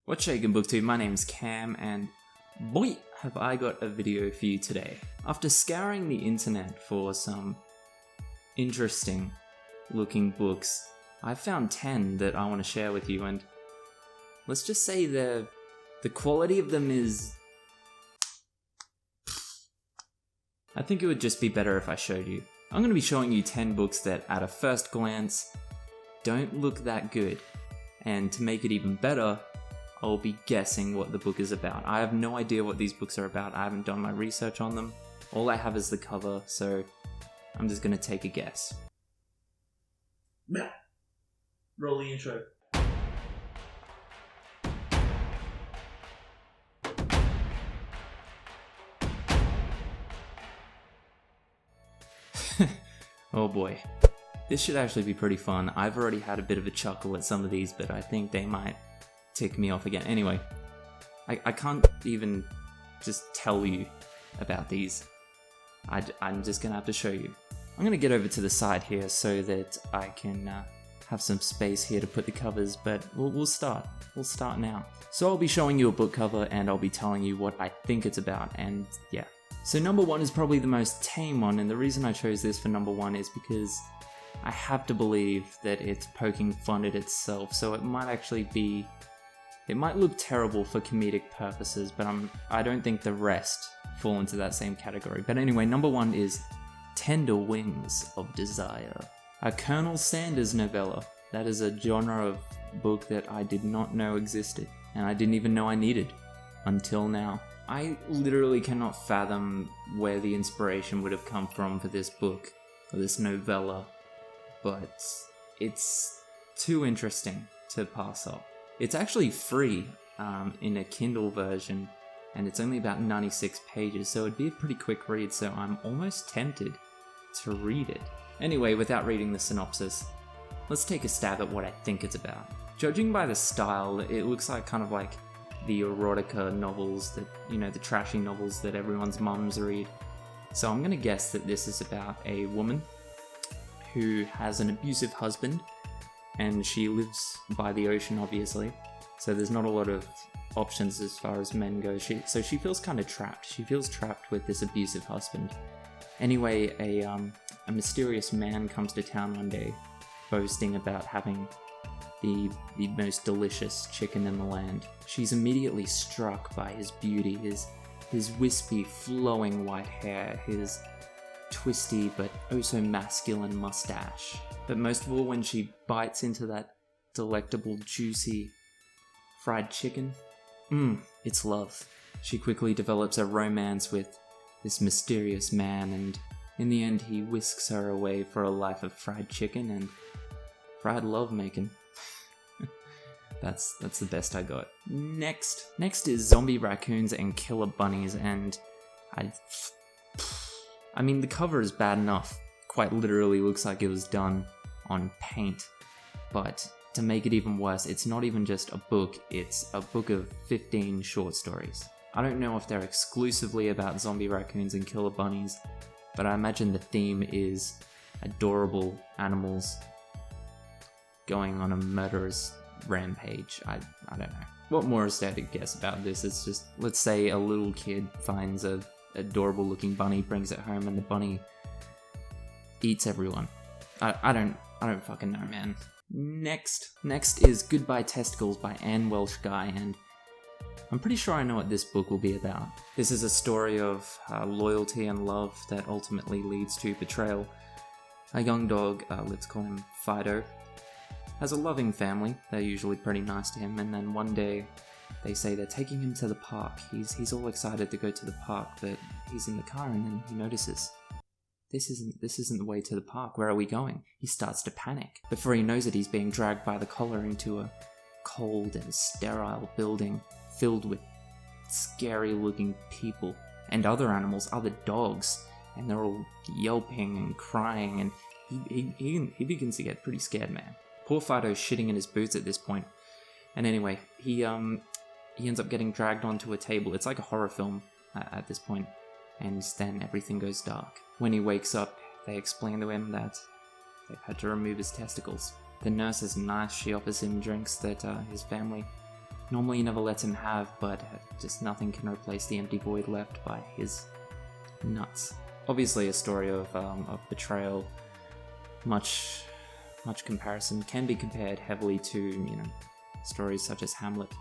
What's shaking booktube? My name's Cam and boy, have I got a video for you today. After scouring the internet for some interesting looking books, I found 10 that I want to share with you, and let's just say the quality of them is... I think it would just be better if I showed you. I'm going to be showing you 10 books that at a first glance don't look that good, and to make it even better, I'll be guessing what the book is about. I have no idea what these books are about. I haven't done my research on them. All I have is the cover, so I'm just gonna take a guess. Roll the intro. Oh boy. This should actually be pretty fun. I've already had a bit of a chuckle at some of these, but I think they might tick me off again. Anyway, I can't even just tell you about these. I'm just gonna have to show you. I'm gonna get over to the side here so that I can have some space here to put the covers, but we'll start. We'll start now. So I'll be showing you a book cover and I'll be telling you what I think it's about, and yeah. So number one is probably the most tame one, and the reason I chose this for number one is because I have to believe that it's poking fun at itself, so it might actually be... It might look terrible for comedic purposes, but I don't think the rest fall into that same category. But anyway, number one is Tender Wings of Desire, a Colonel Sanders novella. That is a genre of book that I did not know existed, and I didn't even know I needed until now. I literally cannot fathom where the inspiration would have come from for this book, or this novella, but it's too interesting to pass up. It's actually free in a Kindle version, and it's only about 96 pages, so it'd be a pretty quick read, so I'm almost tempted to read it. Anyway, without reading the synopsis, let's take a stab at what I think it's about. Judging by the style, it looks like kind of like the erotica novels that, you know, the trashy novels that everyone's mums read. So I'm gonna guess that this is about a woman who has an abusive husband, and she lives by the ocean, obviously, so there's not a lot of options as far as men go. So she feels kind of trapped. She feels trapped with this abusive husband. Anyway, a mysterious man comes to town one day, boasting about having the most delicious chicken in the land. She's immediately struck by his beauty, his wispy, flowing white hair, his twisty but oh so masculine mustache. But most of all, when she bites into that delectable, juicy fried chicken, it's love. She quickly develops a romance with this mysterious man, and in the end he whisks her away for a life of fried chicken and fried lovemaking. That's the best I got. Next is Zombie Raccoons and Killer Bunnies, and I mean, the cover is bad enough. Quite literally looks like it was done on paint, but to make it even worse, it's not even just a book, it's a book of 15 short stories. I don't know if they're exclusively about zombie raccoons and killer bunnies, but I imagine the theme is adorable animals going on a murderous rampage. I don't know. What more is there to guess about this? It's just, let's say a little kid finds a adorable looking bunny, brings it home, and the bunny eats everyone. I don't fucking know, man. Next is Goodbye Testicles by Anne Welsh Guy, and I'm pretty sure I know what this book will be about. This is a story of loyalty and love that ultimately leads to betrayal. A young dog, let's call him Fido, has a loving family. They're usually pretty nice to him, and then one day they say they're taking him to the park. He's all excited to go to the park, but he's in the car and then he notices, This isn't the way to the park. Where are we going? He starts to panic. Before he knows it, he's being dragged by the collar into a cold and sterile building filled with scary looking people and other animals, other dogs, and they're all yelping and crying, and he begins to get pretty scared, man. Poor Fido's shitting in his boots at this point. And anyway, he ends up getting dragged onto a table. It's like a horror film at this point, and then everything goes dark. When he wakes up, they explain to him that they've had to remove his testicles. The nurse is nice. She offers him drinks that his family normally he never lets him have, but just nothing can replace the empty void left by his nuts. Obviously a story of betrayal, much comparison can be compared heavily to, you know, stories such as Hamlet.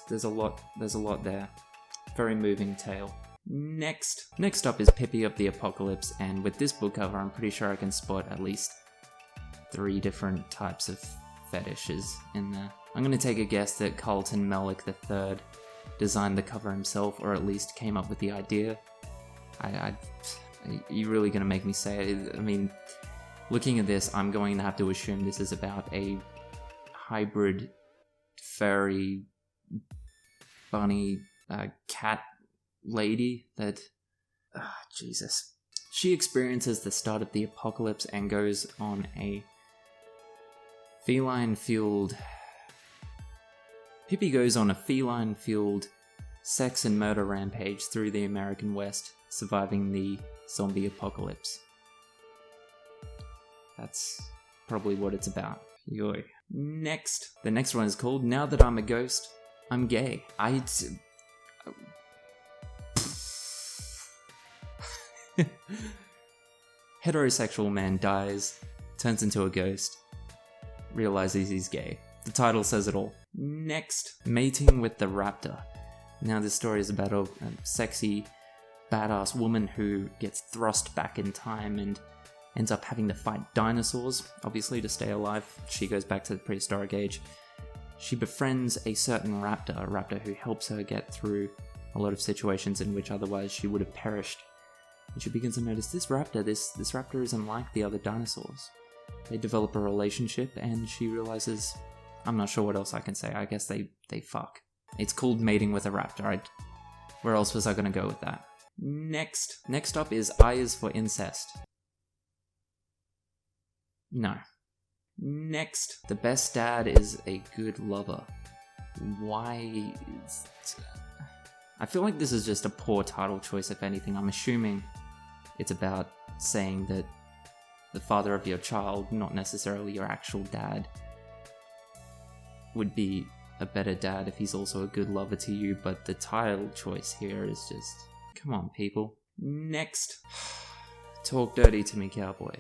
There's a lot there. Very moving tale. Next up is Pepe of the Apocalypse, and with this book cover I'm pretty sure I can spot at least 3 different types of fetishes in there. I'm gonna take a guess that Carlton Mellick III designed the cover himself, or at least came up with the idea. You're really gonna make me say it. I mean, looking at this, I'm going to have to assume this is about a hybrid furry bunny cat lady that... Jesus. She experiences the start of the apocalypse and goes on a feline-fueled... Pepe goes on a feline-fueled sex and murder rampage through the American West, surviving the zombie apocalypse. That's probably what it's about. Yo. The next one is called Now That I'm a Ghost, I'm Gay. Heterosexual man dies, turns into a ghost, realizes he's gay. The title says it all. Next, Mating with the Raptor. Now this story is about a sexy, badass woman who gets thrust back in time and ends up having to fight dinosaurs, obviously, to stay alive. She goes back to the prehistoric age. She befriends a certain raptor, a raptor who helps her get through a lot of situations in which otherwise she would have perished. And she begins to notice this raptor isn't like the other dinosaurs. They develop a relationship and she realizes, I'm not sure what else I can say, I guess they fuck. It's called Mating with a Raptor. Where else was I gonna go with that? Next up is I is for Incest. No. Next, the best dad is a good lover. Why? I feel like this is just a poor title choice, if anything. I'm assuming it's about saying that the father of your child, not necessarily your actual dad, would be a better dad if he's also a good lover to you, but the title choice here is just... Come on, people. Next, Talk Dirty to Me, Cowboy.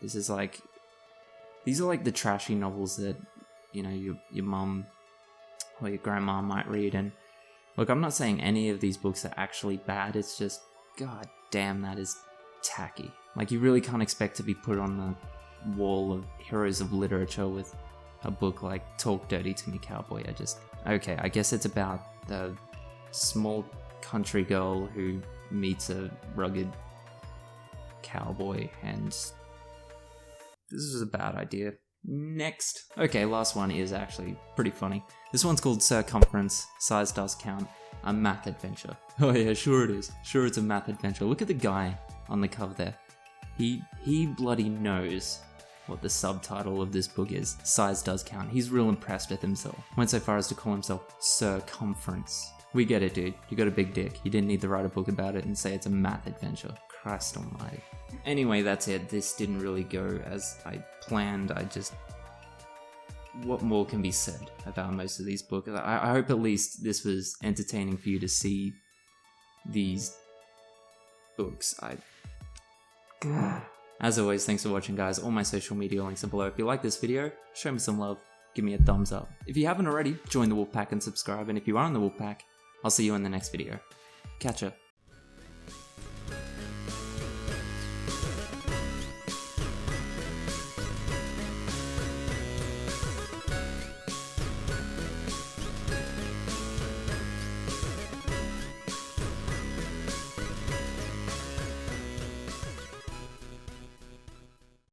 These are like the trashy novels that, you know, your mum or your grandma might read. And look, I'm not saying any of these books are actually bad, it's just, god damn, that is tacky. Like, you really can't expect to be put on the wall of heroes of literature with a book like Talk Dirty to Me, Cowboy. Okay, I guess it's about the small country girl who meets a rugged cowboy, and this is a bad idea. Next. Okay, last one is actually pretty funny. This one's called Circumference, Size Does Count, a math adventure. Oh yeah, sure it is. Sure, it's a math adventure. Look at the guy on the cover there. He bloody knows what the subtitle of this book is. Size Does Count. He's real impressed with himself. Went so far as to call himself Circumference. We get it, dude. You got a big dick. You didn't need to write a book about it and say it's a math adventure. Christ almighty. Anyway, that's it. This didn't really go as I planned. What more can be said about most of these books? I hope at least this was entertaining for you to see these books. As always, thanks for watching, guys. All my social media links are below. If you like this video, show me some love. Give me a thumbs up. If you haven't already, join the Wolfpack and subscribe. And if you are in the Wolfpack, I'll see you in the next video. Catch ya.